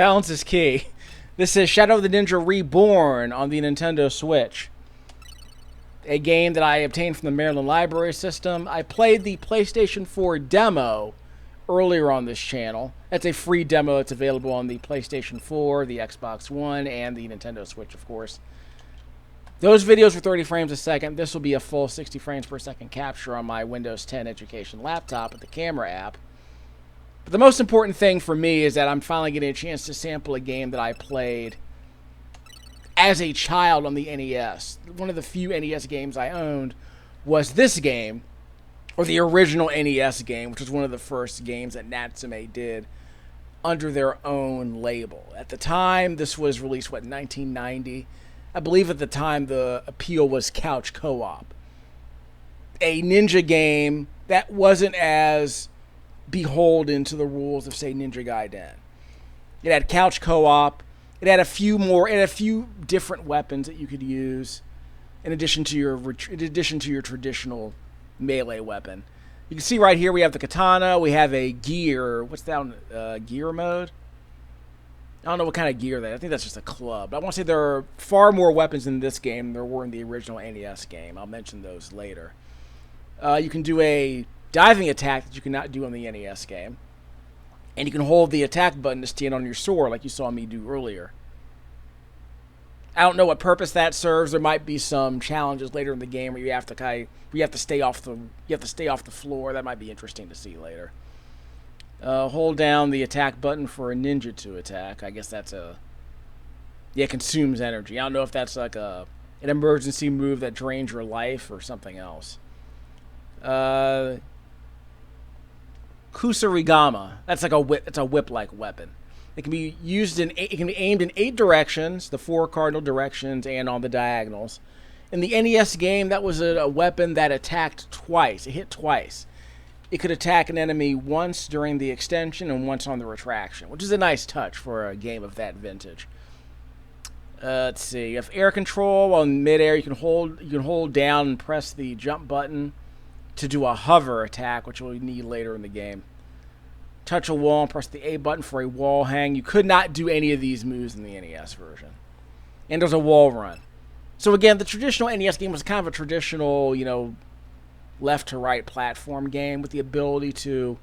Balance is key. This is Shadow of the Ninja Reborn on the Nintendo Switch. A game that I obtained from the Maryland Library System. I played the PlayStation 4 demo earlier on this channel. That's a free demo that's available on the PlayStation 4, the Xbox One, and the Nintendo Switch, of course. Those videos were 30 frames a second. This will be a full 60 frames per second capture on my Windows 10 Education laptop with the camera app. But the most important thing for me is that I'm finally getting a chance to sample a game that I played as a child on the NES. One of the few NES games I owned was this game, or the original NES game, which was one of the first games that Natsume did under their own label. At the time, this was released, 1990? I believe at the time the appeal was couch co-op. A ninja game that wasn't as beholden to the rules of, say, Ninja Gaiden. It had couch co-op. It had a few different weapons that you could use in addition to your traditional melee weapon. You can see right here we have the katana. We have a gear. What's that? Gear mode? I don't know what kind of gear that is. I think that's just a club. But I want to say there are far more weapons in this game than there were in the original NES game. I'll mention those later. You can do a diving attack that you cannot do on the NES game. And you can hold the attack button to stand on your sword like you saw me do earlier. I don't know what purpose that serves. There might be some challenges later in the game where you have to stay off the floor. That might be interesting to see later. Hold down the attack button for a ninja to attack. I guess that's it consumes energy. I don't know if that's like an emergency move that drains your life or something else. Kusarigama. That's like a whip. It's a whip-like weapon. It can be aimed in 8 directions, the 4 cardinal directions, and on the diagonals. In the NES game, that was a weapon that attacked twice. It hit twice. It could attack an enemy once during the extension and once on the retraction, which is a nice touch for a game of that vintage. Let's see. You have air control while in midair. You can hold down and press the jump button to do a hover attack, which we'll need later in the game. Touch a wall and press the A button for a wall hang. You could not do any of these moves in the NES version. And there's a wall run. So again, the traditional NES game was kind of a traditional, left to right platform game with the ability to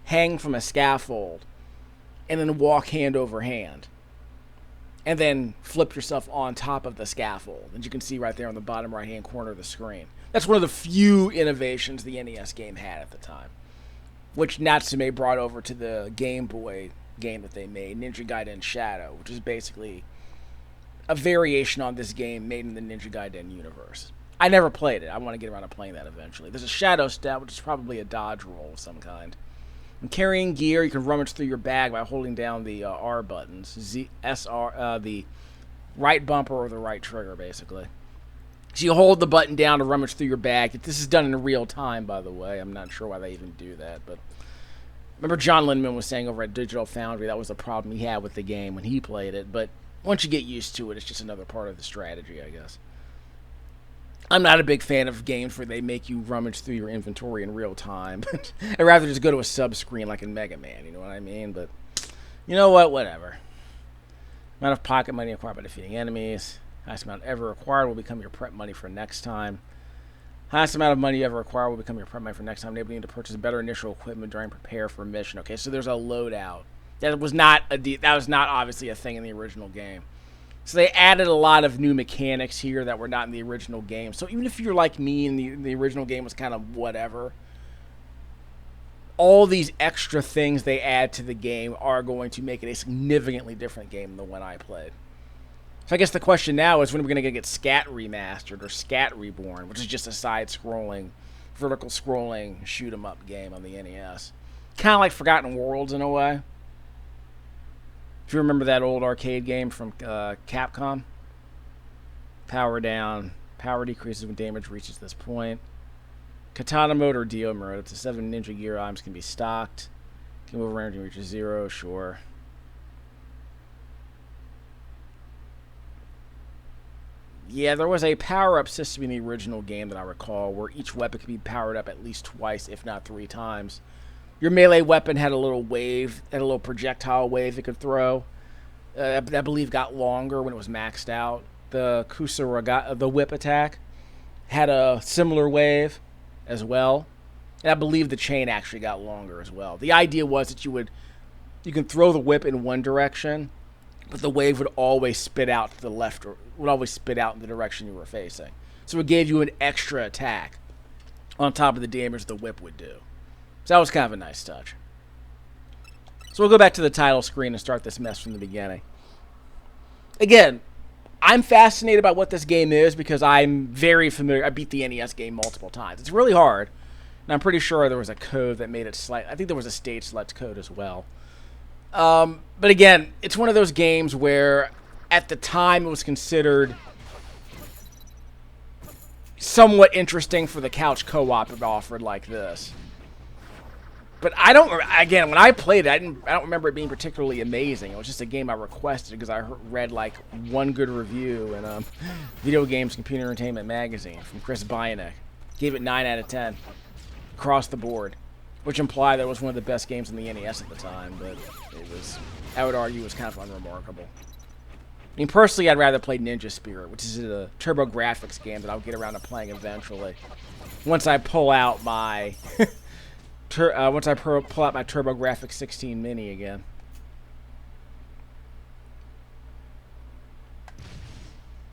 hang from a scaffold and then walk hand over hand. And then flip yourself on top of the scaffold. As you can see right there on the bottom right-hand corner of the screen. That's one of the few innovations the NES game had at the time, which Natsume brought over to the Game Boy game that they made, Ninja Gaiden Shadow, which is basically a variation on this game made in the Ninja Gaiden universe. I never played it. I want to get around to playing that eventually. There's a Shadow Step, which is probably a dodge roll of some kind. And carrying gear, you can rummage through your bag by holding down the R buttons, the right bumper or the right trigger, basically. So you hold the button down to rummage through your bag. This is done in real time, by the way. I'm not sure why they even do that, but remember John Lindemann was saying over at Digital Foundry that was a problem he had with the game when he played it, but once you get used to it, it's just another part of the strategy, I guess. I'm not a big fan of games where they make you rummage through your inventory in real time. I'd rather just go to a sub-screen like in Mega Man, you know what I mean? But you know what? Whatever. Amount of pocket money acquired by defeating enemies. Highest amount ever acquired will become your prep money for next time. Highest amount of money you ever acquire will become your prep money for next time, enabling you to purchase better initial equipment during prepare for mission. Okay, so there's a loadout. That was not obviously a thing in the original game. So they added a lot of new mechanics here that were not in the original game. So even if you're like me and the original game was kind of whatever, all these extra things they add to the game are going to make it a significantly different game than the one I played. So I guess the question now is when are we going to get Scat Remastered or Scat Reborn, which is just a side-scrolling, vertical-scrolling shoot-'em-up game on the NES. Kind of like Forgotten Worlds in a way. If you remember that old arcade game from Capcom. Power down. Power decreases when damage reaches this point. Katana mode or Dio mode. Up to 7 ninja gear items can be stocked. Can move around and reach 0, sure. Yeah, there was a power-up system in the original game that I recall where each weapon could be powered up at least twice, if not 3 times. Your melee weapon had a little wave, had a little projectile wave it could throw. I believe got longer when it was maxed out. The Kusaraga, the whip attack, had a similar wave as well. And I believe the chain actually got longer as well. The idea was that you can throw the whip in one direction, but the wave would always spit out to the left, or would always spit out in the direction you were facing. So it gave you an extra attack on top of the damage the whip would do. So that was kind of a nice touch. So we'll go back to the title screen and start this mess from the beginning. Again, I'm fascinated by what this game is because I'm very familiar. I beat the NES game multiple times. It's really hard, and I'm pretty sure there was a code that made it slight. I think there was a stage select code as well. But again, it's one of those games where at the time it was considered somewhat interesting for the couch co-op it offered like this. But I don't. Again, when I played it, I don't remember it being particularly amazing. It was just a game I requested because I read like one good review in Video Games Computer Entertainment magazine from Chris Byanek. Gave it 9 out of 10 across the board, which implied that it was one of the best games in the NES at the time. But it was, I would argue, was kind of unremarkable. I mean, personally, I'd rather play Ninja Spirit, which is a TurboGrafx game that I'll get around to playing eventually. Once I pull out my pull out my TurboGrafx 16 Mini again.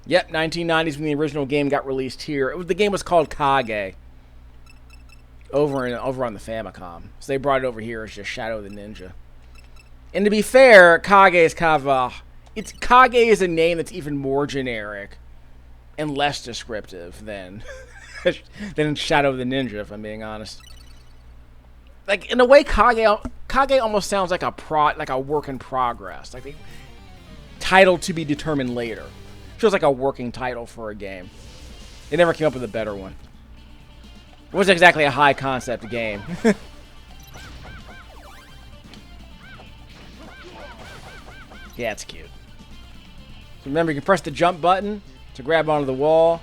Yep, 1990s when the original game got released here. The game was called Kaede over on the Famicom. So they brought it over here as just Shadow of the Ninja. And to be fair, Kaede is kind of Kaede is a name that's even more generic and less descriptive than than Shadow of the Ninja, if I'm being honest. Like, in a way, Kaede almost sounds like a work in progress. Like, title to be determined later. Feels like a working title for a game. They never came up with a better one. It wasn't exactly a high concept game. Yeah, it's cute. So remember, you can press the jump button to grab onto the wall.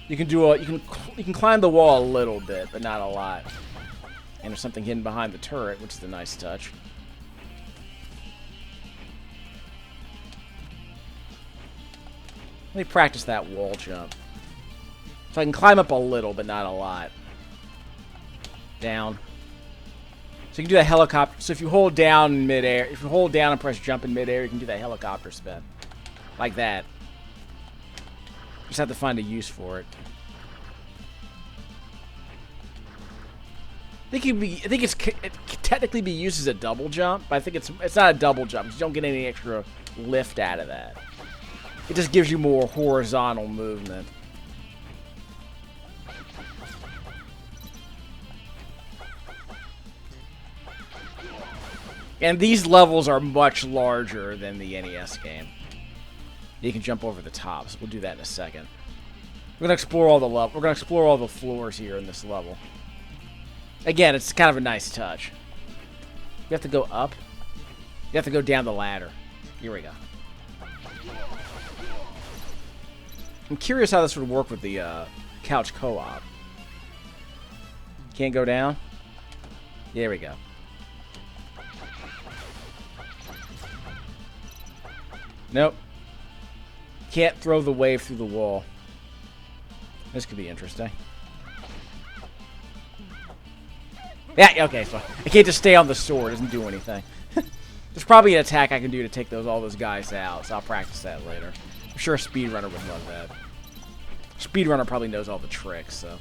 You can climb the wall a little bit, but not a lot. And there's something hidden behind the turret, which is a nice touch. Let me practice that wall jump. So I can climb up a little, but not a lot. Down. So you can do that helicopter. So if you hold down in midair, if you hold down and press jump in midair, you can do that helicopter spin. Like that. Just have to find a use for it. I think it can technically be used as a double jump, but I think it's not a double jump. You don't get any extra lift out of that. It just gives you more horizontal movement. And these levels are much larger than the NES game. You can jump over the tops. We'll do that in a second. We're gonna explore all the We're gonna explore all the floors here in this level. Again, it's kind of a nice touch. You have to go up. You have to go down the ladder. Here we go. I'm curious how this would work with the couch co-op. Can't go down? There we go. Nope. Can't throw the wave through the wall. This could be interesting. Yeah, okay, so I can't just stay on the sword. It doesn't do anything. There's probably an attack I can do to take all those guys out, so I'll practice that later. I'm sure a speedrunner would love that. Speedrunner probably knows all the tricks, so.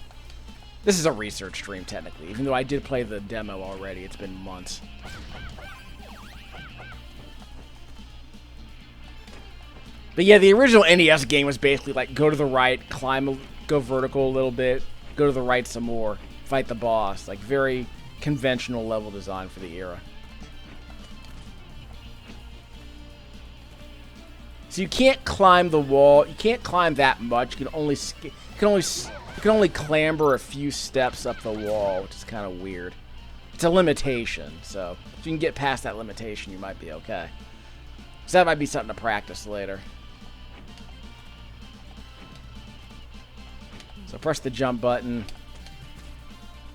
This is a research stream, technically. Even though I did play the demo already, it's been months. But yeah, the original NES game was basically like, go to the right, go vertical a little bit, go to the right some more, fight the boss. Like, very conventional level design for the era. So you can't climb the wall. You can't climb that much. You can only clamber a few steps up the wall, which is kind of weird. It's a limitation, so if you can get past that limitation, you might be okay. So that might be something to practice later. So press the jump button.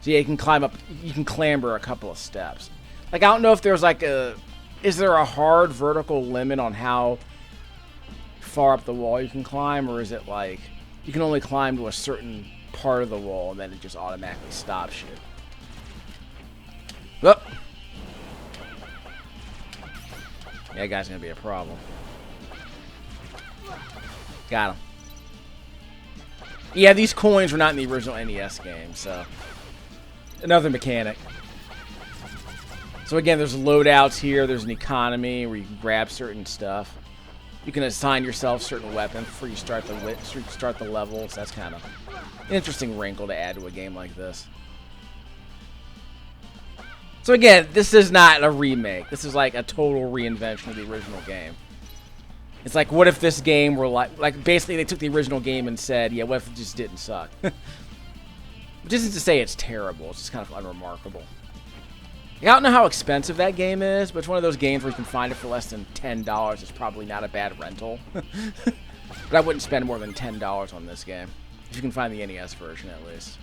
So yeah, you can climb up, you can clamber a couple of steps. Like, I don't know if there's like is there a hard vertical limit on how far up the wall you can climb, or is it like you can only climb to a certain part of the wall and then it just automatically stops you? Oh. Yeah, that guy's gonna be a problem. Got him. Yeah, these coins were not in the original NES game, so another mechanic. So again, there's loadouts here. There's an economy where you can grab certain stuff. You can assign yourself certain weapons before you start the levels. That's kind of an interesting wrinkle to add to a game like this. So again, this is not a remake. This is like a total reinvention of the original game. It's like, what if this game were like basically they took the original game and said, yeah, what if it just didn't suck? Which isn't to say it's terrible. It's just kind of unremarkable. I don't know how expensive that game is, but it's one of those games where you can find it for less than $10. It's probably not a bad rental. But I wouldn't spend more than $10 on this game. If you can find the NES version, at least.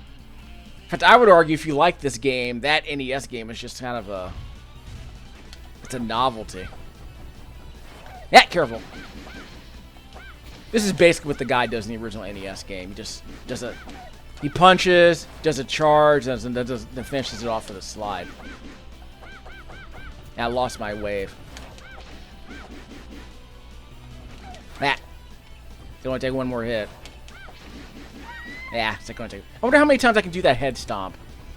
In fact, I would argue if you like this game, that NES game is just kind of a... It's a novelty. Yeah, careful. This is basically what the guy does in the original NES game. He just does a... He punches, does a charge, and then finishes it off with a slide. I lost my wave. Ah. Don't want to take one more hit. Yeah, it's like going to take... I wonder how many times I can do that head stomp.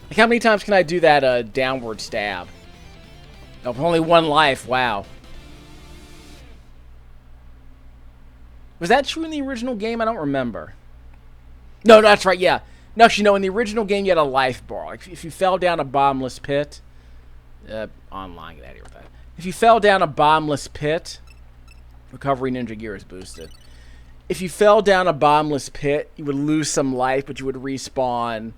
Like, how many times can I do that downward stab? Oh, only one life. Wow. Was that true in the original game? I don't remember. No, that's right, yeah. No, actually, no, in the original game, you had a life bar. Like, if you fell down a bottomless pit... online, get out of here with that. If you fell down a bottomless pit... Recovery Ninja Gear is boosted. If you fell down a bottomless pit, you would lose some life, but you would respawn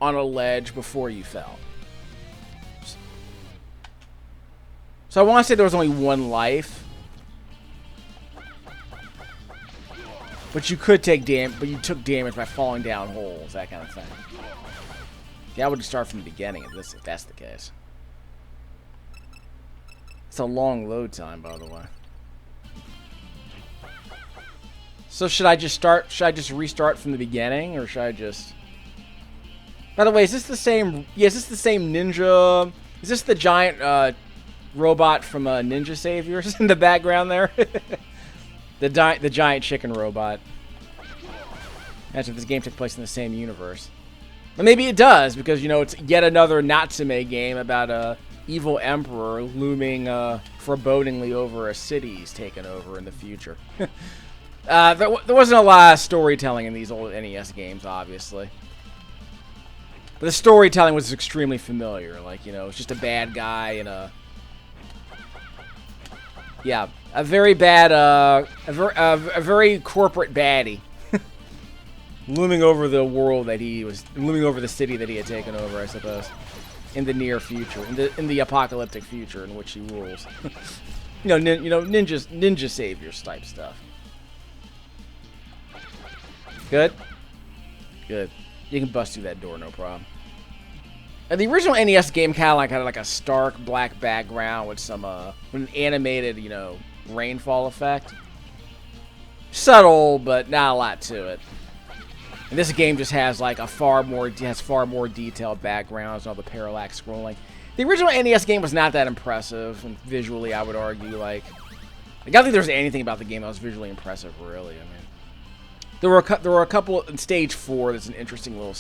on a ledge before you fell. So I want to say there was only one life. But you could take damage, but you took damage by falling down holes, that kind of thing. Yeah, I would start from the beginning if that's the case. It's a long load time, by the way. So should I just restart from the beginning, or should I just... By the way, is this the same... Yeah, is this the same ninja... Is this the giant robot from Ninja Saviors in the background there? The giant chicken robot. Imagine if this game took place in the same universe. But maybe it does, because, you know, it's yet another Natsume game about a evil emperor looming forebodingly over a city he's taken over in the future. There wasn't a lot of storytelling in these old NES games, obviously. But the storytelling was extremely familiar. Like, you know, it's just a bad guy and a... Yeah, a very bad, a very corporate baddie. Looming over the world that he was... Looming over the city that he had taken over, I suppose. In the near future. In the apocalyptic future in which he rules. Ninja Saviors type stuff. Good? Good. You can bust through that door, no problem. And the original NES game kind of had like a stark black background with some with an animated, you know, rainfall effect. Subtle, but not a lot to it. And this game just has like far more detailed backgrounds and all the parallax scrolling. The original NES game was not that impressive, and visually, I would argue, like I don't think there's anything about the game that was visually impressive, really. I mean, there were a couple in Stage 4. There's an interesting little.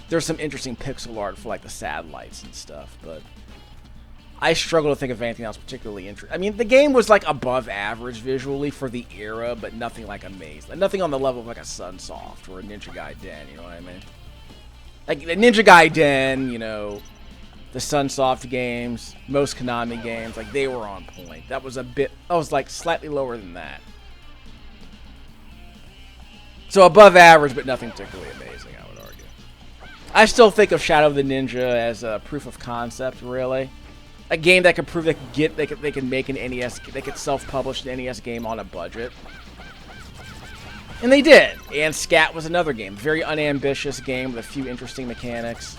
There's some interesting pixel art for like the satellites and stuff, but I struggle to think of anything else particularly interesting. I mean, the game was like above average visually for the era, but nothing like amazing. Nothing on the level of like a Sunsoft or a Ninja Gaiden. You know what I mean? Like the Ninja Gaiden, you know, the Sunsoft games, most Konami games, like they were on point. That was like slightly lower than that. So above average, but nothing particularly amazing, I would argue. I still think of Shadow of the Ninja as a proof of concept, really. A game that could prove they could make an NES, they could self-publish an NES game on a budget. And they did. And Scat was another game. Very unambitious game with a few interesting mechanics.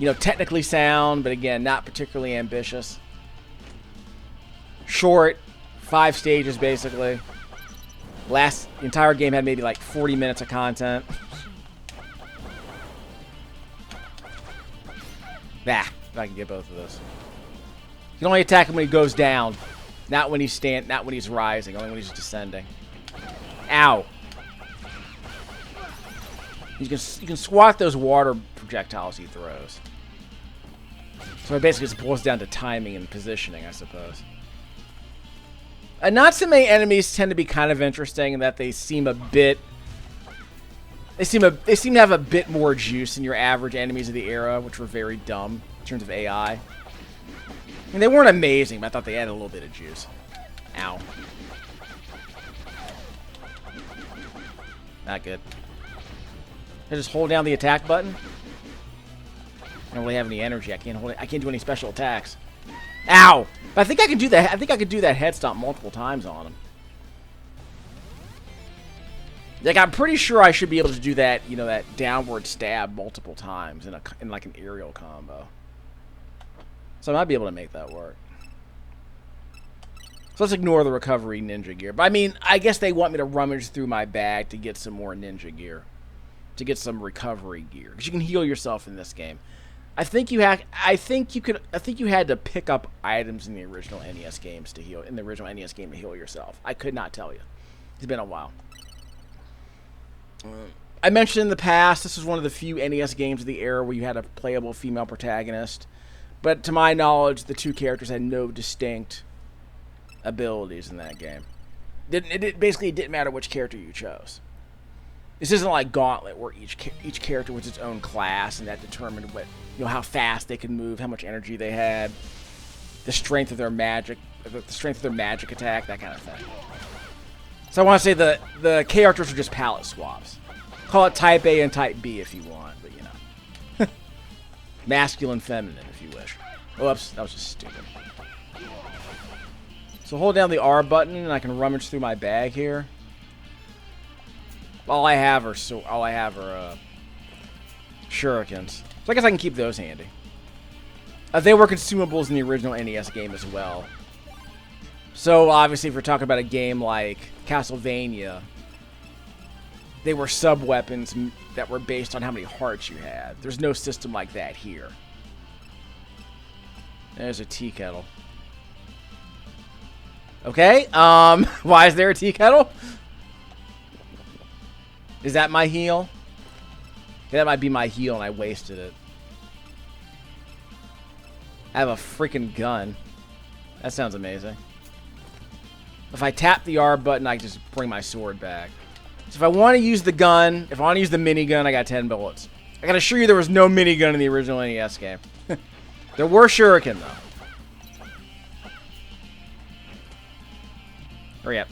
You know, technically sound, but again, not particularly ambitious. Short, 5 stages basically. The entire game had maybe like 40 minutes of content. If I can get both of those. You can only attack him when he goes down, not when he's rising, only when he's descending. Ow. You can swat those water projectiles he throws. So it basically just boils down to timing and positioning, I suppose. Natsume enemies tend to be kind of interesting in that they seem a bit... They seem to have a bit more juice than your average enemies of the era, which were very dumb in terms of AI. I mean, they weren't amazing, but I thought they had a little bit of juice. Ow. Not good. I just hold down the attack button. I don't really have any energy. I can't do any special attacks. Ow! But I think I can do that. I think I could do that head stomp multiple times on him. Like, I'm pretty sure I should be able to do that, you know, that downward stab multiple times in like an aerial combo. So I might be able to make that work. So let's ignore the recovery ninja gear. But I mean, I guess they want me to rummage through my bag to get some more ninja gear. To get some recovery gear. Because you can heal yourself in this game. I think you had to pick up items in the original NES games to heal yourself. I could not tell you. It's been a while. I mentioned in the past, this was one of the few NES games of the era where you had a playable female protagonist. But to my knowledge, the two characters had no distinct abilities in that game. It basically didn't matter which character you chose. This isn't like Gauntlet, where each character was its own class, and that determined what, you know, how fast they could move, how much energy they had, the strength of their magic attack, that kind of thing. So I want to say the characters are just palette swaps. Call it Type A and Type B if you want, but you know, masculine, feminine if you wish. Whoops, that was just stupid. So hold down the R button, and I can rummage through my bag here. All I have are shurikens. So I guess I can keep those handy. They were consumables in the original NES game as well. So obviously, if we're talking about a game like Castlevania, they were sub-weapons that were based on how many hearts you had. There's no system like that here. There's a tea kettle. Okay, why is there a tea kettle? Is that my heal? Yeah, that might be my heal and I wasted it. I have a freaking gun. That sounds amazing. If I tap the R button, I can just bring my sword back. So if I want to use the gun, if I want to use the minigun, I got 10 bullets. I can assure you there was no minigun in the original NES game. There were shuriken, though. Hurry up.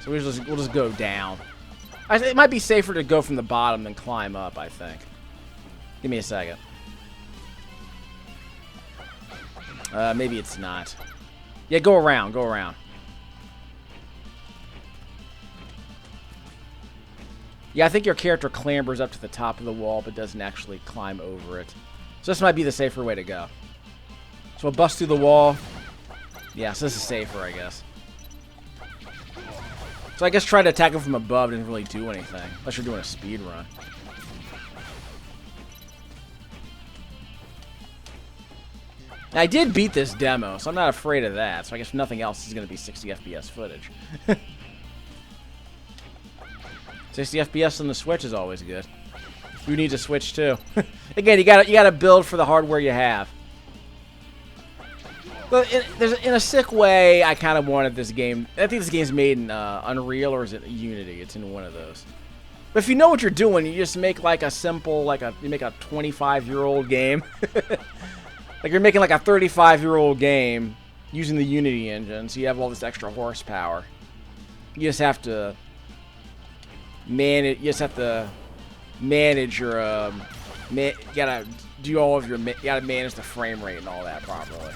So we'll just go down. It might be safer to go from the bottom than climb up, I think. Give me a second. Maybe it's not. Yeah, go around, go around. Yeah, I think your character clambers up to the top of the wall, but doesn't actually climb over it. So this might be the safer way to go. So we'll bust through the wall. Yeah, so this is safer, I guess. So I guess trying to attack him from above didn't really do anything, unless you're doing a speed run. Now, I did beat this demo, so I'm not afraid of that. So I guess nothing else is going to be 60 FPS footage. 60 FPS on the Switch is always good. Who needs a Switch too? Again, you gotta build for the hardware you have. But in a sick way, I kind of wanted this game. I think this game's made in Unreal, or is it Unity? It's in one of those. But if you know what you're doing, you just make like a simple, you make a 25-year-old game. Like you're making like a 35-year-old game using the Unity engine, so you have all this extra horsepower. You just have to manage. You just have to manage your. You gotta do all of your. You gotta manage the frame rate and all that properly.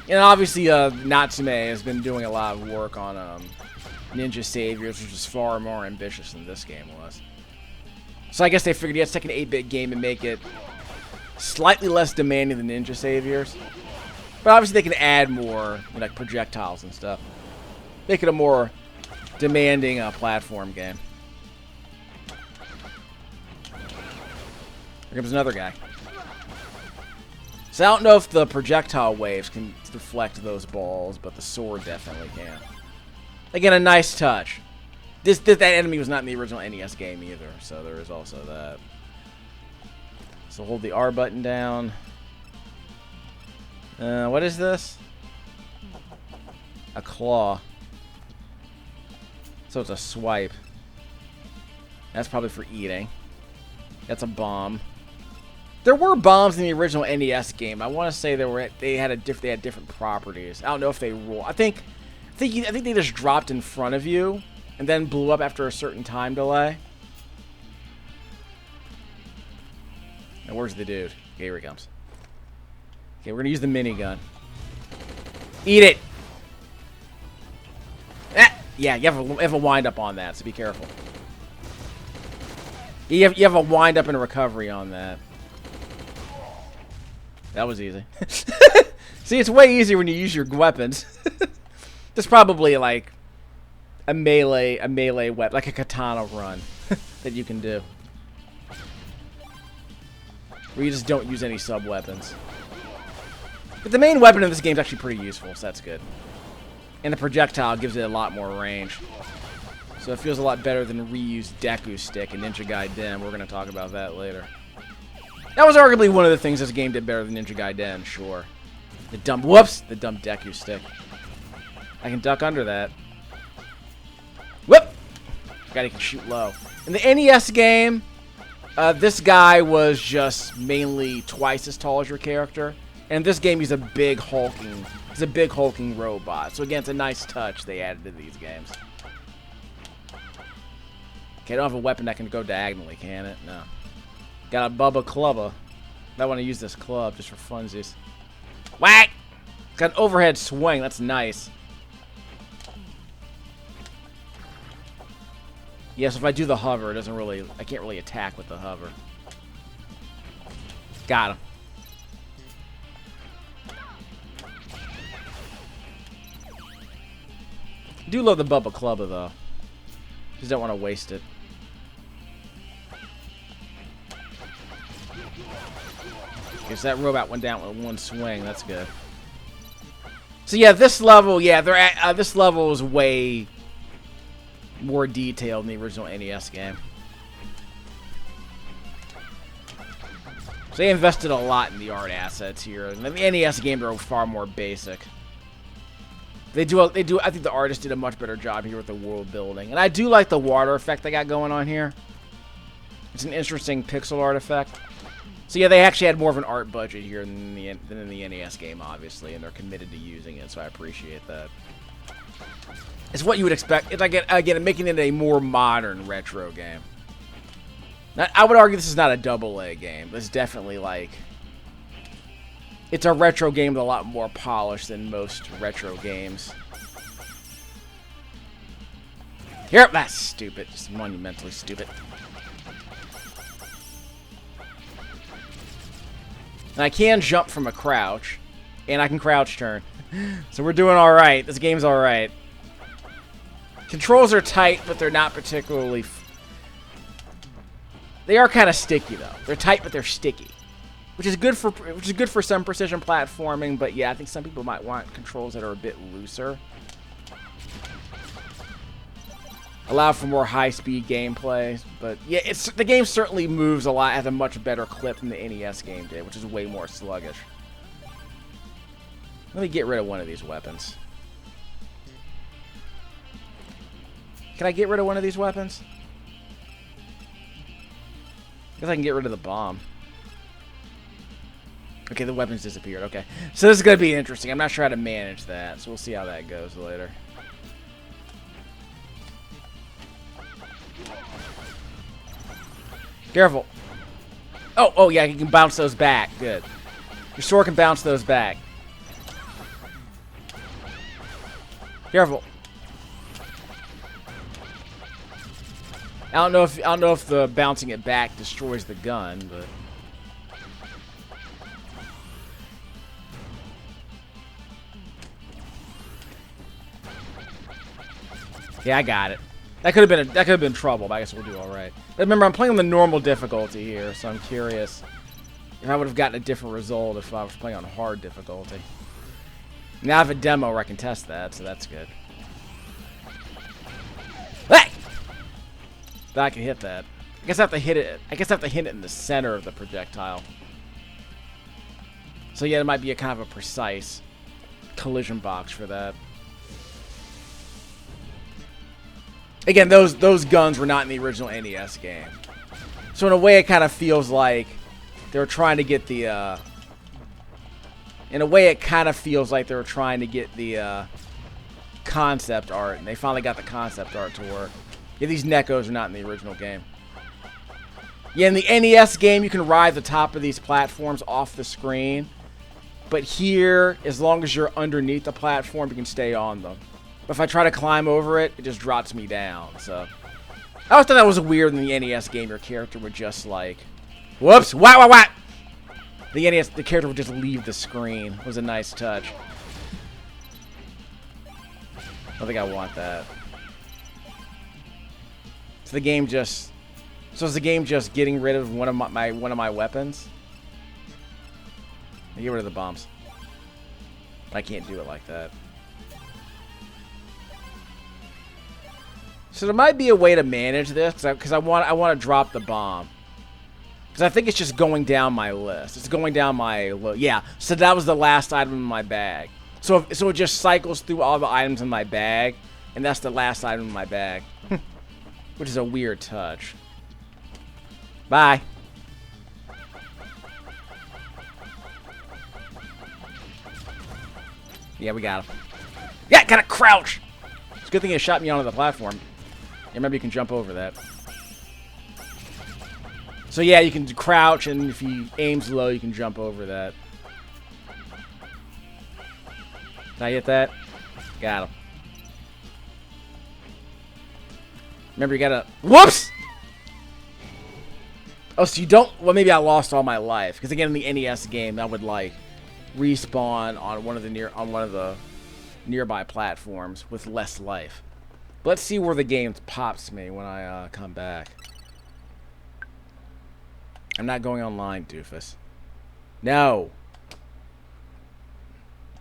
And obviously, Natsume has been doing a lot of work on Ninja Saviors, which is far more ambitious than this game was. So I guess they figured, yes, take an 8-bit game and make it slightly less demanding than Ninja Saviors. But obviously they can add more, like projectiles and stuff. Make it a more demanding platform game. Here comes another guy. So I don't know if the projectile waves can deflect those balls, but the sword definitely can. Again, a nice touch. That enemy was not in the original NES game either, so there is also that. So hold the R button down. What is this? A claw. So it's a swipe. That's probably for eating. That's a bomb. There were bombs in the original NES game. I want to say they had different properties. I don't know if they roll. I think they just dropped in front of you and then blew up after a certain time delay. Now where's the dude? Okay, here he comes. Okay, we're gonna use the minigun. Eat it. Ah! Yeah, you have a wind up on that, so be careful. You have a wind up and a recovery on that. That was easy. See, it's way easier when you use your weapons. There's probably like a melee weapon, like a katana run that you can do, where you just don't use any sub weapons. But the main weapon in this game is actually pretty useful, so that's good. And the projectile gives it a lot more range, so it feels a lot better than reused Deku Stick in Ninja Gaiden. We're going to talk about that later. That was arguably one of the things this game did better than Ninja Gaiden, sure. The dumb Deku Stick. I can duck under that. Whoop! Guy who can shoot low. In the NES game, this guy was just mainly twice as tall as your character. And in this game, he's a big hulking robot. So again, it's a nice touch they added to these games. Okay, I don't have a weapon that can go diagonally, can it? No. Got a Bubba Clubba. I want to use this club just for funsies. Whack! It's got an overhead swing. That's nice. Yes, if I do the hover, it doesn't really... I can't really attack with the hover. Got him. I do love the Bubba Clubba, though. Just don't want to waste it. Because that robot went down with one swing. That's good. So yeah, this level, this level is way more detailed than the original NES game. So they invested a lot in the art assets here. And the NES games are far more basic. They do. I think the artists did a much better job here with the world building, and I do like the water effect they got going on here. It's an interesting pixel art effect. So yeah, they actually had more of an art budget here than in the NES game, obviously, and they're committed to using it, so I appreciate that. It's what you would expect. It's like, again, making it a more modern retro game. Now, I would argue this is not a AA game. It's definitely like... It's a retro game with a lot more polish than most retro games. Here, that's stupid. Just monumentally stupid. And I can jump from a crouch, and I can crouch turn. So we're doing alright. This game's alright. Controls are tight, but they're not particularly... They are kind of sticky, though. They're tight, but they're sticky. Which is good for some precision platforming, but yeah, I think some people might want controls that are a bit looser. Allow for more high-speed gameplay, but yeah, the game certainly moves a lot at a much better clip than the NES game did, which is way more sluggish. Let me get rid of one of these weapons. Can I get rid of one of these weapons? I guess I can get rid of the bomb. Okay, the weapons disappeared. Okay. So this is going to be interesting. I'm not sure how to manage that, so we'll see how that goes later. Careful. Oh, yeah, you can bounce those back. Good. Your sword can bounce those back. I don't know if the bouncing it back destroys the gun, but yeah, I got it. That could have been trouble, but I guess we'll do all right. Remember, I'm playing on the normal difficulty here, so I'm curious if I would have gotten a different result if I was playing on hard difficulty. Now I have a demo where I can test that, so that's good. Hey! Thought I can hit that. I guess I have to hit it. I guess I have to hit it in the center of the projectile. So yeah, it might be a kind of a precise collision box for that. Again, those guns were not in the original NES game. So in a way, it kind of feels like they were trying to get the... in a way, it kind of feels like they were trying to get the concept art, and they finally got the concept art to work. Yeah, these Neckos are not in the original game. Yeah, in the NES game, you can ride the top of these platforms off the screen. But here, as long as you're underneath the platform, you can stay on them. But if I try to climb over it, it just drops me down, so... I always thought that was weird in the NES game. Your character would just, like... Whoops! What? The character would just leave the screen. It was a nice touch. I think I want that. So the game just... So is the game just getting rid of one of my weapons? Get rid of the bombs. I can't do it like that. So there might be a way to manage this, because I want to drop the bomb. Because I think it's just going down my list. It's going down my... Yeah, so that was the last item in my bag. So it just cycles through all the items in my bag, and that's the last item in my bag. Which is a weird touch. Bye. Yeah, we got him. Yeah, gotta crouch! It's a good thing it shot me onto the platform. Yeah, maybe you can jump over that. So yeah, you can crouch, and if he aims low, you can jump over that. Did I hit that? Got him. Remember, you gotta... Whoops! Oh, so you don't... Well, maybe I lost all my life. Because again, in the NES game, I would, like, respawn on one of the nearby platforms with less life. But let's see where the game pops me when I come back. I'm not going online, doofus. No.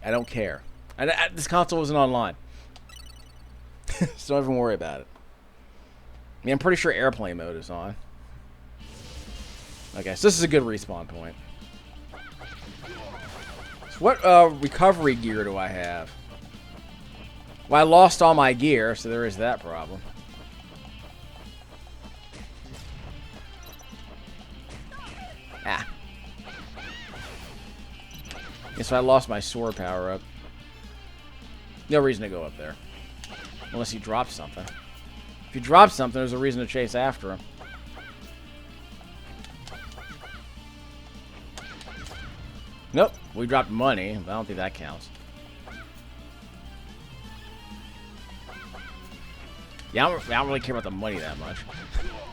I don't care. This console isn't online. So don't even worry about it. I mean, I'm pretty sure airplane mode is on. Okay, so this is a good respawn point. So what recovery gear do I have? Well, I lost all my gear, so there is that problem. Ah. Yeah, so I lost my sword power up. No reason to go up there. Unless he drops something. If he drops something, there's a reason to chase after him. Nope. We dropped money, but I don't think that counts. Yeah, I don't really care about the money that much.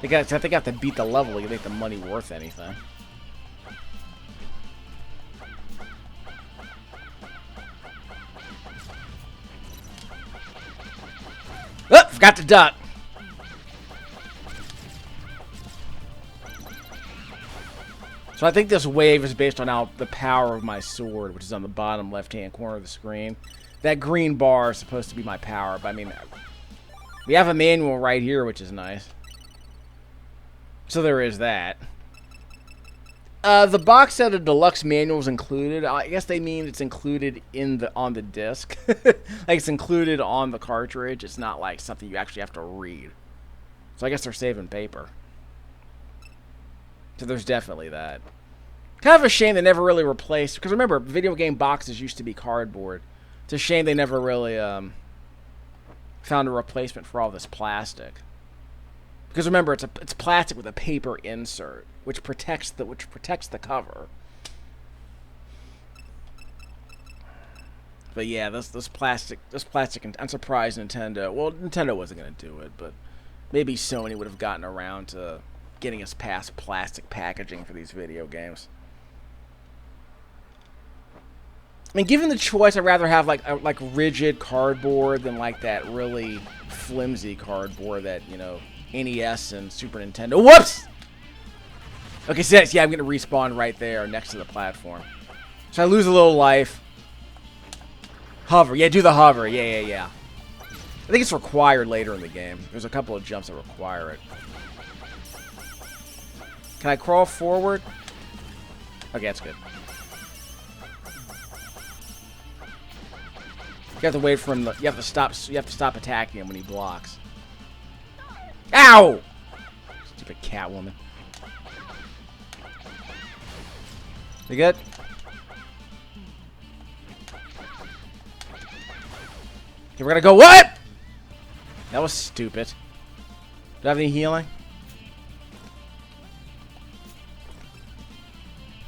I think I have to beat the level to make the money worth anything. Oh, forgot to duck. So I think this wave is based on the power of my sword, which is on the bottom left-hand corner of the screen. That green bar is supposed to be my power, but I mean, we have a manual right here, which is nice. So there is that. The box set of deluxe manuals included. I guess they mean it's included on the disc. Like it's included on the cartridge. It's not like something you actually have to read. So I guess they're saving paper. So there's definitely that. Kind of a shame they never really replaced... Because remember, video game boxes used to be cardboard. It's a shame they never really found a replacement for all this plastic. Because remember, it's plastic with a paper insert, which protects the cover. But yeah, this plastic. I'm surprised Nintendo. Well, Nintendo wasn't gonna do it, but Maybe Sony would have gotten around to getting us past plastic packaging for these video games. I mean, given the choice, I'd rather have like rigid cardboard than like that really flimsy cardboard that, you know, NES and Super Nintendo. Whoops! Okay, so yeah, I'm going to respawn right there next to the platform. So I lose a little life. Hover. Yeah, do the hover. Yeah. I think it's required later in the game. There's a couple of jumps that require it. Can I crawl forward? Okay, that's good. You have to wait for him. You have to stop attacking him when he blocks. Ow! Stupid cat woman. You good? Okay, we're gonna go. What? That was stupid. Do I have any healing?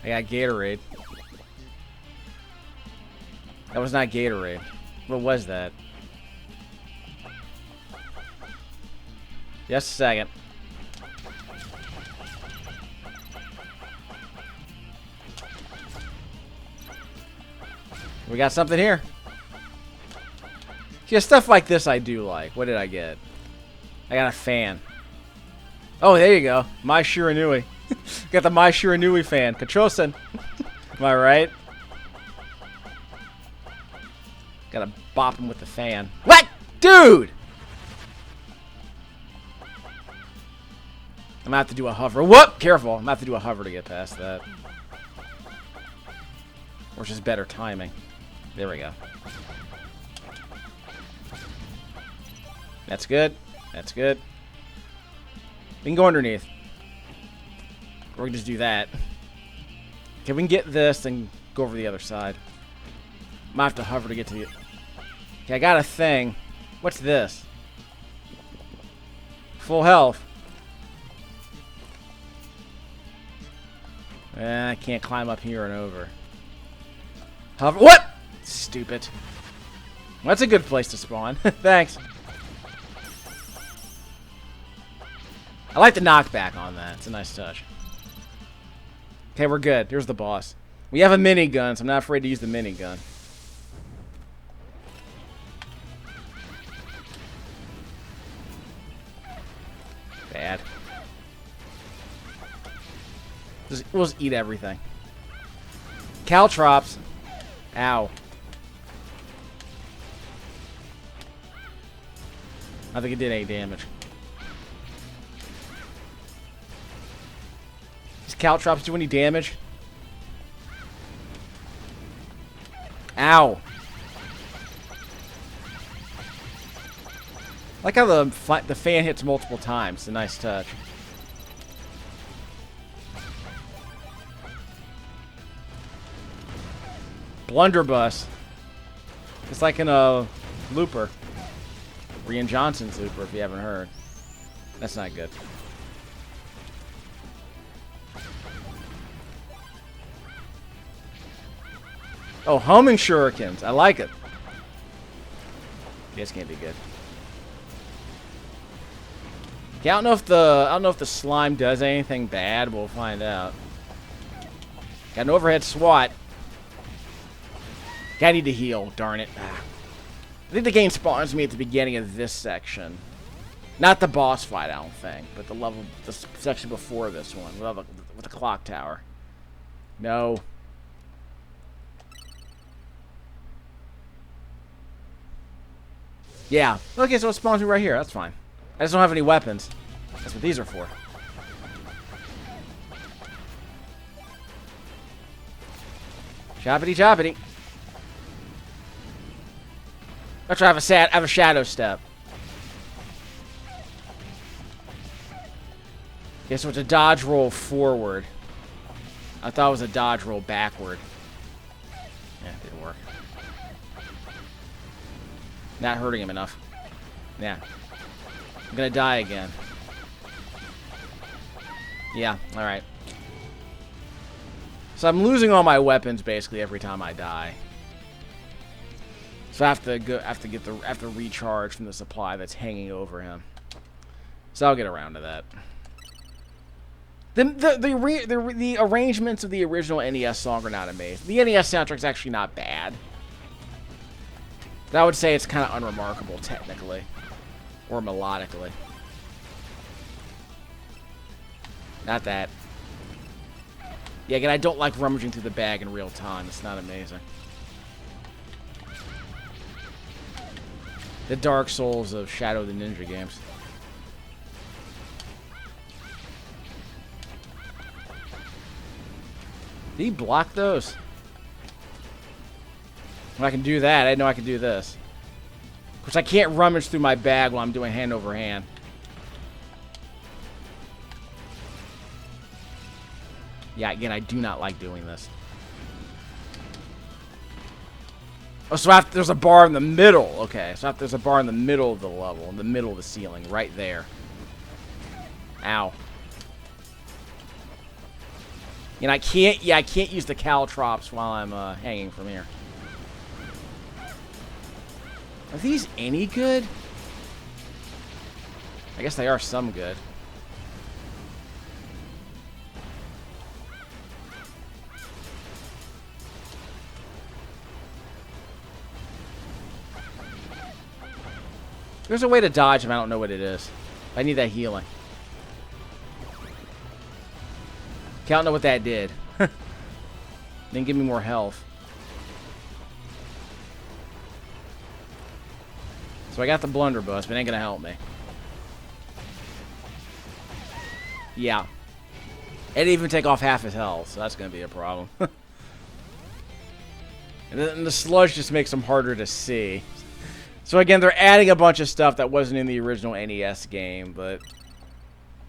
I got Gatorade. That was not Gatorade. What was that? Just a second. We got something here. Yeah, stuff like this I do like. What did I get? I got a fan. Oh, there you go. My Shiranui. Got the My Shiranui fan. Katrosen. Am I right? Gotta bop him with the fan. What? Dude! I'm gonna have to do a hover. Whoop! Careful. I'm gonna have to do a hover to get past that. Or just better timing. There we go. That's good. That's good. We can go underneath. Or we can just do that. Okay, we can get this, then go over the other side. Might have to hover to get to the... Okay, I got a thing. What's this? Full health. I can't climb up here and over. Hover. What? Stupid. Well, that's a good place to spawn. Thanks. I like the knockback on that. It's a nice touch. Okay, we're good. Here's the boss. We have a minigun, so I'm not afraid to use the minigun. Bad. We'll just eat everything. Caltrops. Ow. I think it did any damage. Does Caltrops do any damage? Ow. I like how the fan hits multiple times. It's a nice touch. Blunderbuss. It's like in a Looper. Rian Johnson's Looper, if you haven't heard. That's not good. Oh, homing shurikens. I like it. This can't be good. Okay, I don't know if the slime does anything bad. We'll find out. Got an overhead swat. I need to heal. Darn it. I think the game spawns me at the beginning of this section. Not the boss fight, I don't think, but the section before this one with the clock tower. No. Yeah. Okay, so it spawns me right here. That's fine. I just don't have any weapons. That's what these are for. Choppity choppity. Let's try I have a shadow step. Okay, so it's a dodge roll forward. I thought it was a dodge roll backward. Yeah, it didn't work. Not hurting him enough. Yeah. I'm gonna die again. Yeah, alright. So I'm losing all my weapons basically every time I die. So I have to recharge from the supply that's hanging over him. So I'll get around to that. The arrangements of the original NES song are not amazing. The NES soundtrack is actually not bad. But I would say it's kind of unremarkable, technically. Or melodically. Not that. Yeah, again, I don't like rummaging through the bag in real time. It's not amazing. The Dark Souls of Shadow of the Ninja games. Did he block those? When I can do that, I didn't know I could do this. Of course, I can't rummage through my bag while I'm doing hand over hand. Yeah, again, I do not like doing this. Oh, so after there's a bar in the middle. Okay, so after there's a bar in the middle of the level, in the middle of the ceiling, right there. Ow. And I can't use the caltrops while I'm hanging from here. Are these any good? I guess they are some good. There's a way to dodge them. I don't know what it is. I need that healing. Okay, I don't know what that did. Didn't give me more health. So I got the blunderbuss, but it ain't gonna help me. Yeah. It didn't even take off half his health, so that's gonna be a problem. And then the sludge just makes them harder to see. So again, they're adding a bunch of stuff that wasn't in the original NES game, but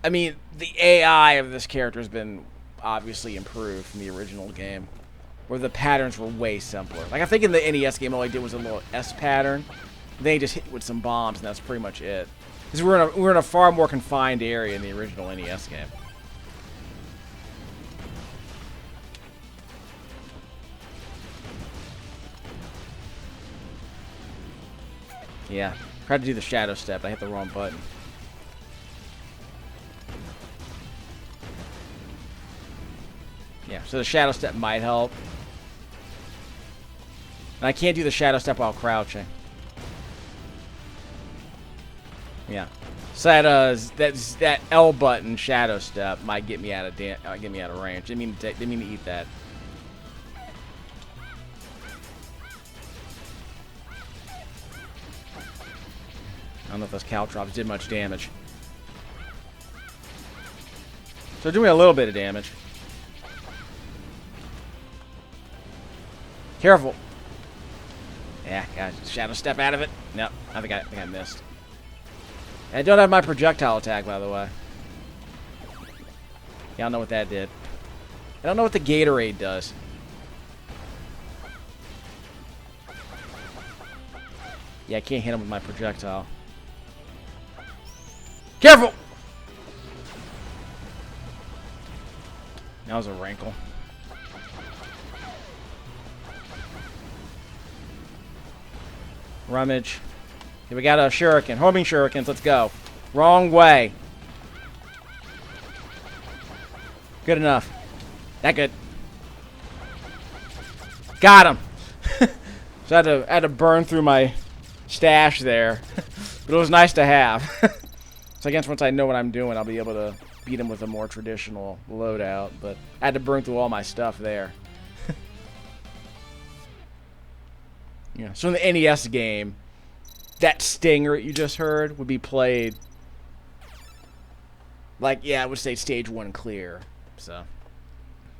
I mean, the AI of this character has been obviously improved from the original game, where the patterns were way simpler. Like, I think in the NES game, all I did was a little S pattern. They just hit with some bombs, and that's pretty much it. Because we're in a far more confined area in the original NES game. Yeah, tried to do the shadow step. I hit the wrong button. Yeah, so the shadow step might help. And I can't do the shadow step while crouching. Yeah, so that L button shadow step might get me out of range. Didn't mean to eat that. I don't know if those caltrops did much damage. So they're doing a little bit of damage. Careful. Yeah, gotta shadow step out of it. Nope, I think I missed. I don't have my projectile attack, by the way. Yeah, I don't know what that did. I don't know what the Gatorade does. Yeah, I can't hit him with my projectile. Careful! That was a wrinkle. Rummage. Okay, we got a shuriken. Homing shurikens. Let's go. Wrong way. Good enough. That good. Got him. So I had to burn through my stash there. But it was nice to have. So I guess once I know what I'm doing, I'll be able to beat him with a more traditional loadout. But I had to burn through all my stuff there. Yeah. So in the NES game, that stinger you just heard would be played like, yeah, I would say stage 1 clear. So,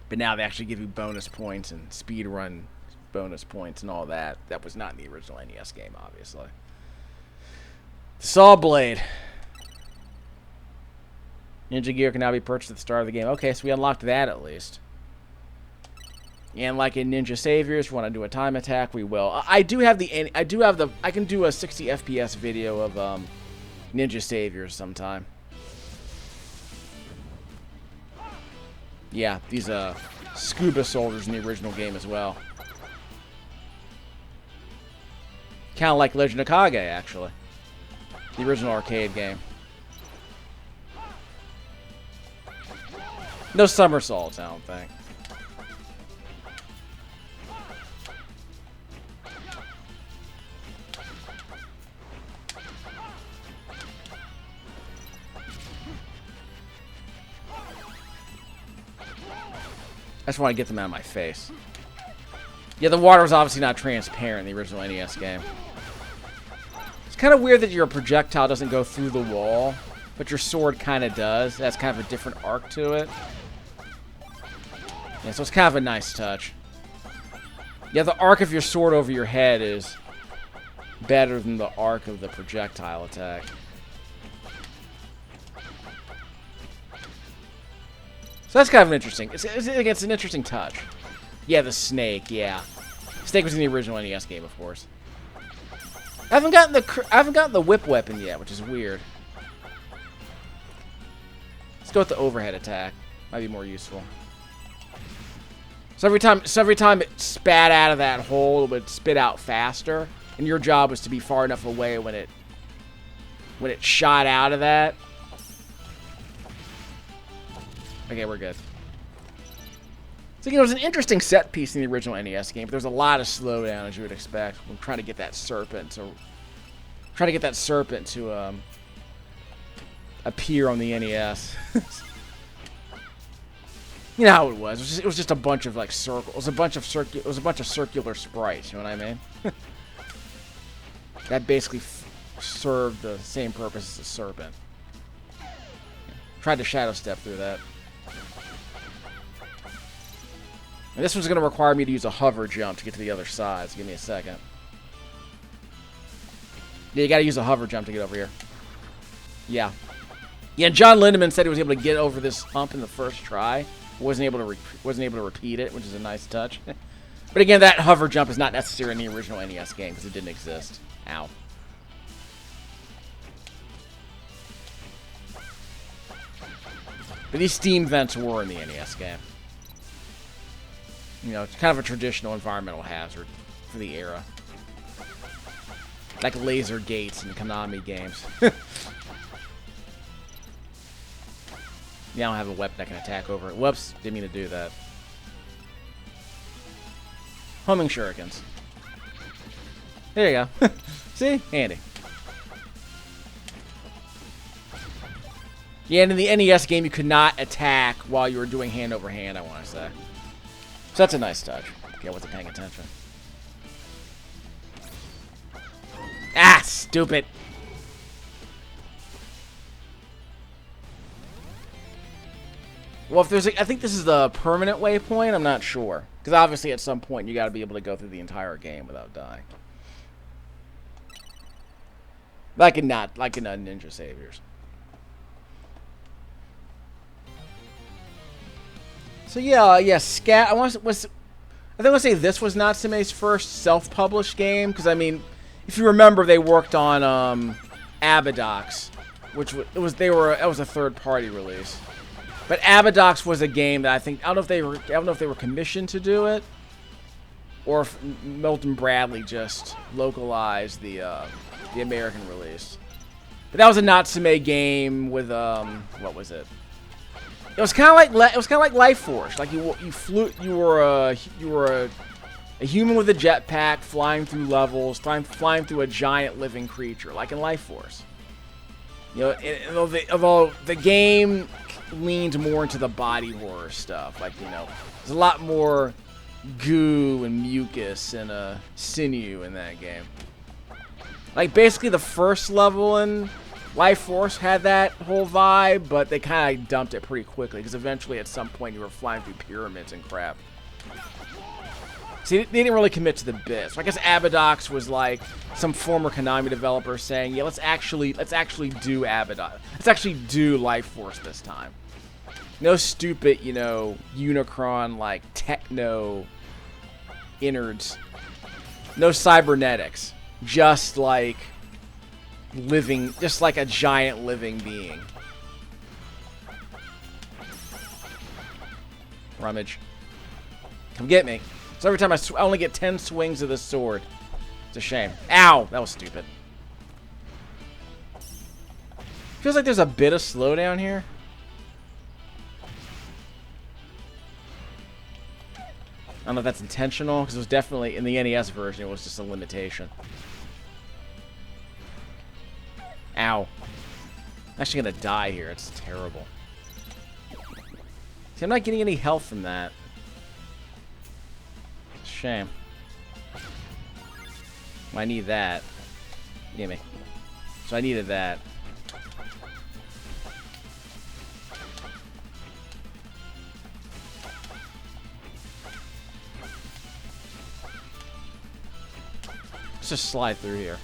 but now they actually give you bonus points and speed run bonus points and all that. That was not in the original NES game, obviously. The Saw Blade. Ninja gear can now be purchased at the start of the game. Okay, so we unlocked that at least. And like in Ninja Saviors, if you want to do a time attack, we will. I can do a 60 FPS video of Ninja Saviors sometime. Yeah, these scuba soldiers in the original game as well. Kind of like Legend of Kaede, actually. The original arcade game. No somersaults, I don't think. I just want to get them out of my face. Yeah, the water was obviously not transparent in the original NES game. It's kind of weird that your projectile doesn't go through the wall, but your sword kind of does. That's kind of a different arc to it. Yeah, so it's kind of a nice touch. Yeah, the arc of your sword over your head is better than the arc of the projectile attack. So that's kind of an interesting. It's an interesting touch. Yeah, the snake. Yeah, snake was in the original NES game, of course. I haven't gotten the whip weapon yet, which is weird. Let's go with the overhead attack. Might be more useful. So every time it spat out of that hole, it would spit out faster, and your job was to be far enough away when it shot out of that. Okay, we're good. So, you know, it was an interesting set piece in the original NES game, but there's a lot of slowdown, as you would expect. We're trying to get that serpent to appear on the NES. You know how it was. It was just a bunch of like circles. It was a bunch of circular sprites. You know what I mean? That basically served the same purpose as a serpent. Tried to shadow step through that. And this one's going to require me to use a hover jump to get to the other side, so give me a second. Yeah, you got to use a hover jump to get over here. Yeah. Yeah, John Lindemann said he was able to get over this hump in the first try. Wasn't able to repeat it, which is a nice touch. But again, that hover jump is not necessary in the original NES game because it didn't exist. Ow. But these steam vents were in the NES game. You know, it's kind of a traditional environmental hazard for the era. Like laser gates in Konami games. Yeah, I don't have a weapon that can attack over it. Whoops, didn't mean to do that. Homing shurikens. There you go. See? Handy. Yeah, and in the NES game, you could not attack while you were doing hand-over-hand, I want to say. So that's a nice touch. Okay, I wasn't paying attention. Ah, stupid. Well, if there's I think this is the permanent waypoint. I'm not sure. Because obviously at some point you got to be able to go through the entire game without dying. Like in Ninja Saviors. So yeah, Scat. I think I'll say this was Natsume's first self-published game. Because I mean, if you remember, they worked on Abadox, which it was a third-party release. But Abadox was a game that I don't know if they were commissioned to do it, or if Milton Bradley just localized the American release. But that was a Natsume game with what was it? It was kind of like Life Force. Like you were a human with a jetpack flying through levels, flying through a giant living creature, like in Life Force. You know, although the game leaned more into the body horror stuff. Like, you know, there's a lot more goo and mucus and sinew in that game. Like, basically the first level in Life Force had that whole vibe, but they kind of dumped it pretty quickly because eventually at some point you were flying through pyramids and crap. See, they didn't really commit to the bits. So I guess Abadox was like some former Konami developer saying, yeah, let's actually do Abadox. Let's actually do Life Force this time. No stupid, you know, Unicron like techno innards. No cybernetics. Just like a giant living being. Rummage. Come get me. So every time I only get 10 swings of this sword. It's a shame. Ow! That was stupid. Feels like there's a bit of slowdown here. don't know if that's intentional, because it was definitely, in the NES version, it was just a limitation. Ow. I'm actually gonna die here. It's terrible. See, I'm not getting any health from that. It's a shame. Well, I need that. Gimme. So I needed that. Let's just slide through here.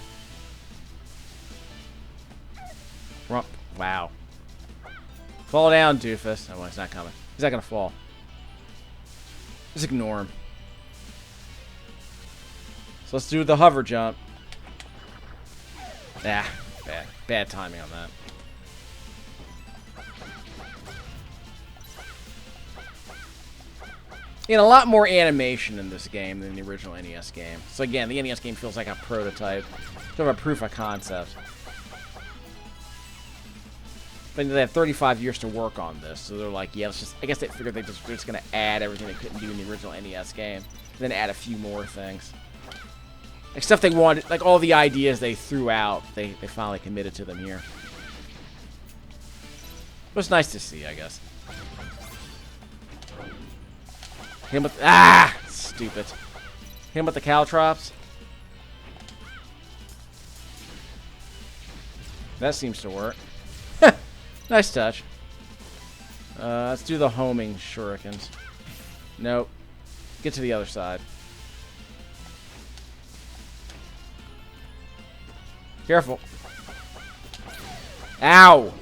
Wow. Fall down, doofus. Oh, well, he's not coming. He's not gonna fall. Just ignore him. So let's do the hover jump. Ah, bad timing on that. And a lot more animation in this game than the original NES game. So again, the NES game feels like a prototype, sort of a proof of concept. But they have 35 years to work on this, so they're like, yeah, let's just. I guess they figured they're just gonna add everything they couldn't do in the original NES game, and then add a few more things. Like stuff they wanted, like all the ideas they threw out, they finally committed to them here. It was nice to see, I guess. Hit him with stupid. Hit him with the caltrops. That seems to work. Nice touch. Let's do the homing shurikens. Nope. Get to the other side. Careful. Ow!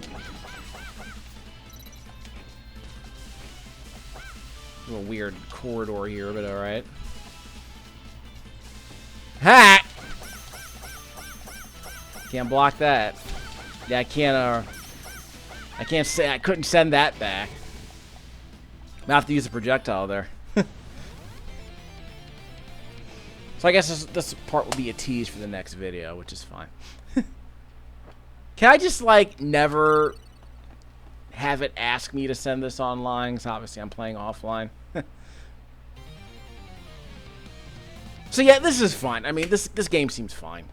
A little weird corridor here, but alright. Ha! Can't block that. Yeah, I can't say I couldn't send that back. I have to use a projectile there. So I guess this part will be a tease for the next video, which is fine. Can I just, like, never have it ask me to send this online? Because obviously I'm playing offline. So yeah, this is fine. I mean, this game seems fine.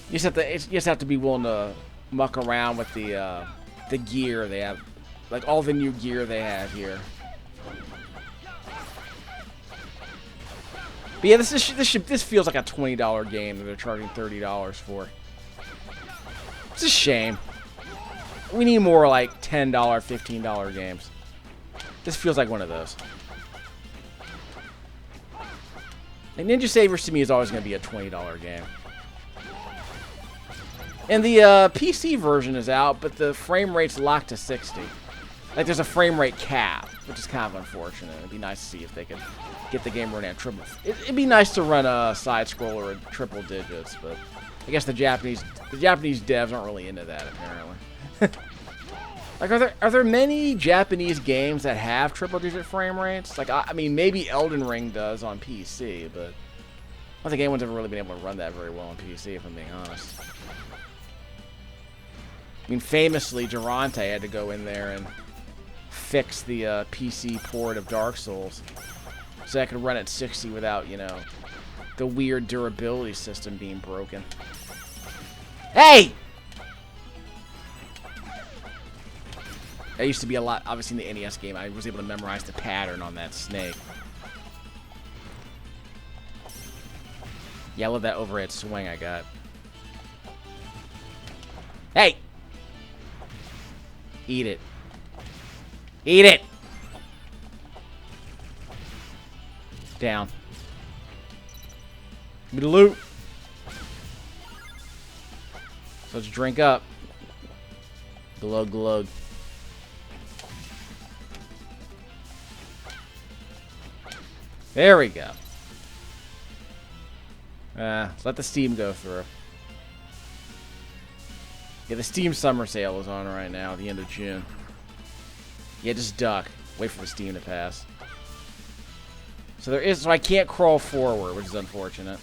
You just have to be willing to muck around with the gear they have, like all the new gear they have here. But yeah, this feels like a $20 game that they're charging $30 for. It's a shame. We need more like $10, $15 games. This feels like one of those. And Ninja Savers to me is always going to be a $20 game. And the PC version is out, but the frame rate's locked to 60. Like, there's a frame rate cap, which is kind of unfortunate. It'd be nice to see if they could get the game running at triple. It'd be nice to run a side scroller at triple digits, but I guess the Japanese devs aren't really into that apparently. Like, are there many Japanese games that have triple digit frame rates? Like, I mean, maybe Elden Ring does on PC, but I don't think anyone's ever really been able to run that very well on PC, if I'm being honest. I mean, famously, Durante had to go in there and fix the PC port of Dark Souls so I could run at 60 without, you know, the weird durability system being broken. Hey! That used to be a lot, obviously in the NES game, I was able to memorize the pattern on that snake. Yeah, I love that overhead swing I got. Hey! Eat it. Eat it! Down. Give me the loot. So let's drink up. Glug glug. There we go. Let's let the steam go through. Yeah, the Steam Summer Sale is on right now at the end of June. Yeah, just duck. Wait for the steam to pass. So I can't crawl forward, which is unfortunate.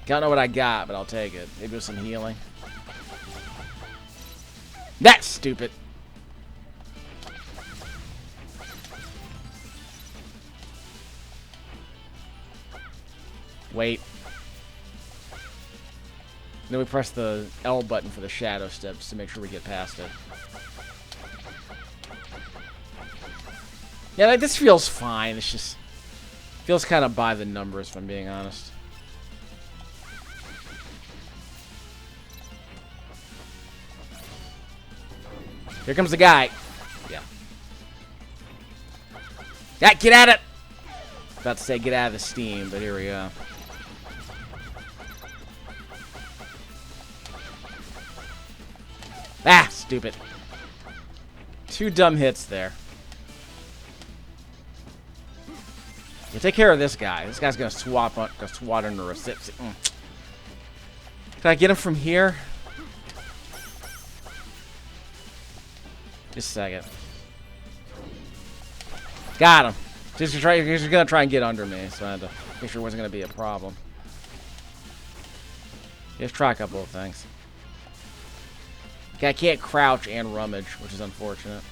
Don't know what I got, but I'll take it. Maybe with some healing. That's stupid. Wait. Then we press the L button for the shadow steps to make sure we get past it. Yeah, like, this feels fine. It's just... feels kind of by the numbers, if I'm being honest. Here comes the guy. Yeah. Yeah, get at it! About to say get out of the steam, but here we go. Ah, stupid. 2 dumb hits there. Yeah, take care of this guy. This guy's gonna swat under a sip. Can I get him from here? Just a second. Got him. He's gonna try and get under me, so I had to make sure it wasn't gonna be a problem. Just try a couple of things. Okay, I can't crouch and rummage, which is unfortunate.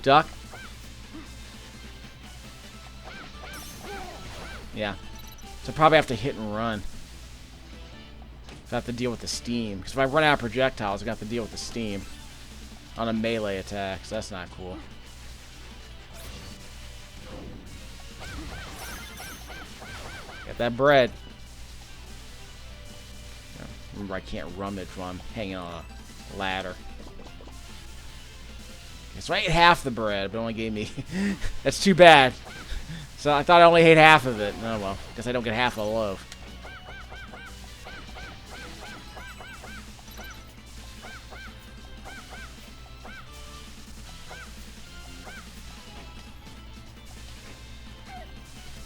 Duck. Yeah. So probably have to hit and run. I have to deal with the steam. Because if I run out of projectiles, I have to deal with the steam on a melee attack. So that's not cool. Get that bread. Remember, I can't rummage while I'm hanging on a ladder. Okay, so I ate half the bread, but it only gave me... That's too bad. So I thought I only ate half of it. Oh well, guess I don't get half a loaf.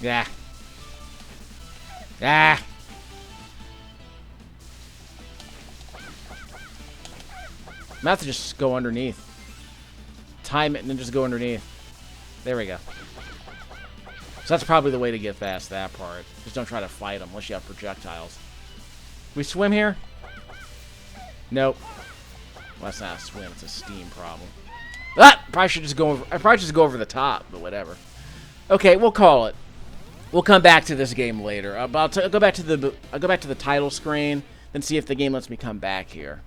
Yeah. Ah. I'm gonna have to just go underneath. Time it and then just go underneath. There we go. So that's probably the way to get past that part. Just don't try to fight them unless you have projectiles. We swim here? Nope. Well, that's not a swim. It's a steam problem. Ah! Probably should just go over. I probably just go over the top, but whatever. Okay, we'll call it. We'll come back to this game later. I'll go back to the title screen, then see if the game lets me come back here.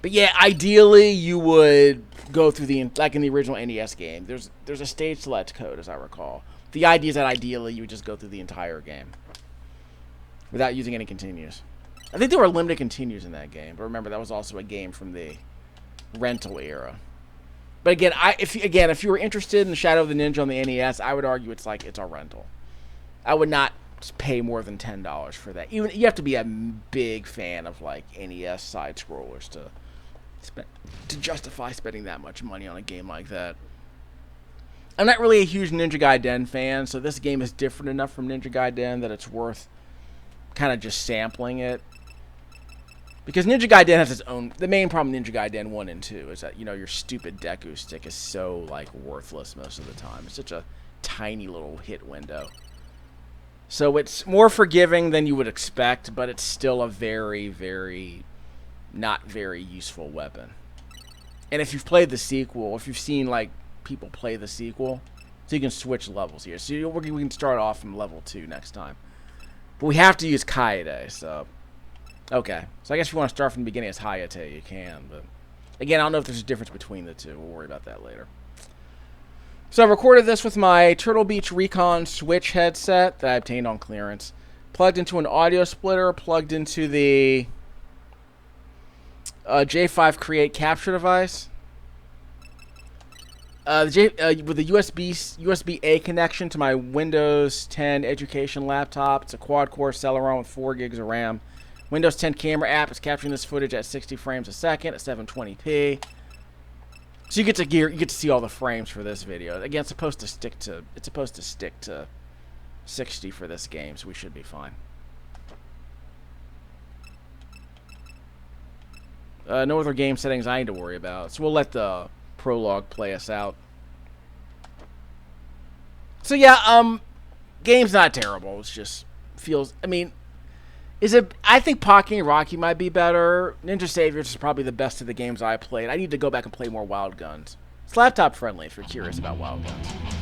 But yeah, ideally you would go through the, like in the original NES game. There's a stage select code, as I recall. The idea is that ideally you would just go through the entire game without using any continues. I think there were limited continues in that game, but remember that was also a game from the rental era. But again, if you were interested in Shadow of the Ninja on the NES, I would argue it's a rental. I would not pay more than $10 for that. Even you have to be a big fan of like NES side scrollers to justify spending that much money on a game like that. I'm not really a huge Ninja Gaiden fan, so this game is different enough from Ninja Gaiden that it's worth kind of just sampling it. Because Ninja Gaiden has its own... The main problem with Ninja Gaiden 1 and 2 is that, your stupid Deku stick is so, worthless most of the time. It's such a tiny little hit window. So it's more forgiving than you would expect, but it's still a very, very... not very useful weapon. And if you've played the sequel, if you've seen, people play the sequel, so you can switch levels here. So we can start off from level 2 next time. But we have to use Kaede, so... Okay, so I guess if you want to start from the beginning as Hayate, you can, but... Again, I don't know if there's a difference between the two. We'll worry about that later. So I recorded this with my Turtle Beach Recon Switch headset that I obtained on clearance. Plugged into an audio splitter, plugged into the J5 Create capture device. With a USB-A connection to my Windows 10 education laptop. It's a quad-core Celeron with 4 gigs of RAM. Windows 10 camera app is capturing this footage at 60 frames a second at 720p. So you get to see all the frames for this video. Again, it's supposed to stick to 60 for this game, so we should be fine. No other game settings I need to worry about, so we'll let the prologue play us out. So yeah, game's not terrible. It's just feels. I mean, Is it? I think Pocky and Rocky might be better. Ninja Saviors is probably the best of the games I played. I need to go back and play more Wild Guns. It's laptop friendly if you're curious about Wild Guns.